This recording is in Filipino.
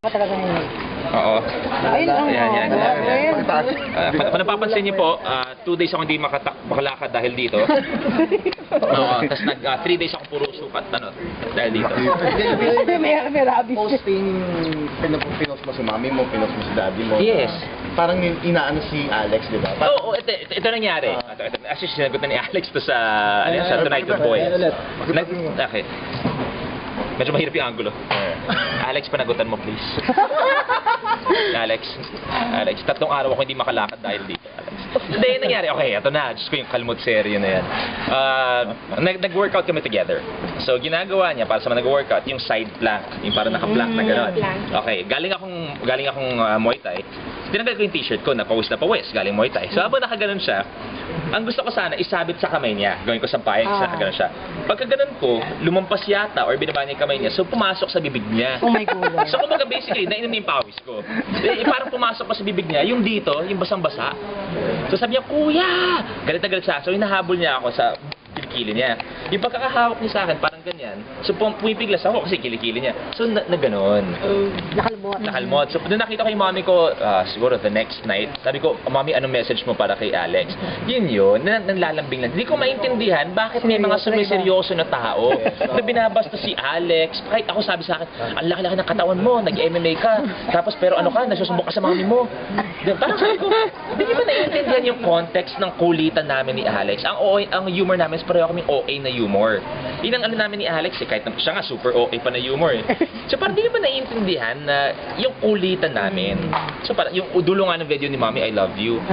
ka talaga ngayon. Oo. Ayun ang Yan. Kung napapansin niyo po, 2 days ako hindi makalakad dahil dito. Oo, tapos 3 days ako puro sukat, dahil dito. May rabies. Posting, pinost mo si mami mo, pinost mo si daddy mo. Yes. Parang inaano si Alex, di ba? Oo, ito nangyari. Actually, sinagot na ni Alex to sa, sa Tonight with Boy. Okay. Medyo mahirap yung angulo. Alex, panagutan mo, please. Alex, 3 araw ako hindi makalakad dahil dito, Alex. Hindi, yung nangyari, okay, ito na. Diyos ko yung kalmot serye na yan. Nag-workout kami together. So, ginagawa niya, para sa mga nag-workout, yung side plank, yung parang naka-plank na gano'n. Okay, galing akong Muay Thai. Tinanggal ko yung t-shirt ko, napawis, galing Muay Thai. So, habang nakaganon siya, ang gusto ko sana, isabit sa kamay niya. Gawin ko sa payag, nakaganon siya. Pagka ganon ko, lumampas yata, or binaba niya yung kamay niya, so pumasok sa bibig niya. Oh my God. So, kumbaga, basically, nainom niya yung pawis ko. Parang pumasok pa sa bibig niya, yung dito, yung basang-basa. So, sabi niya, kuya! Galit na galit siya. So, hinahabol niya ako sa kilikili niya. Yung pagkakahawak niya sa akin, parang ganyan. So, pumipiglas ako kasi kilikili niya. So, na ganon. Nakalmot. So, nung nakita ko yung mami ko, siguro the next night, sabi ko, mami, anong message mo para kay Alex? Yun, nanlalambing lang. Hindi ko maintindihan bakit may mga sumiseryoso na tao na binabasta si Alex. Kahit ako sabi sa akin, ang laki-laki ng katawan mo, nag-MMA ka, tapos pero ano ka, nagsusumbok ka sa mami mo. Parang sabi ko, hindi ko ba naiintindihan yung context ng kulitan namin ni Alex? Ang humor namin, pareho kaming OA na humor. Yun ang namin ni Alex, kahit siya nga super OA pa na humor. So parang hindi ko ba naiintindihan na yung kulitan namin. So parang yung dulo nga ng video ni Mommy, I love you.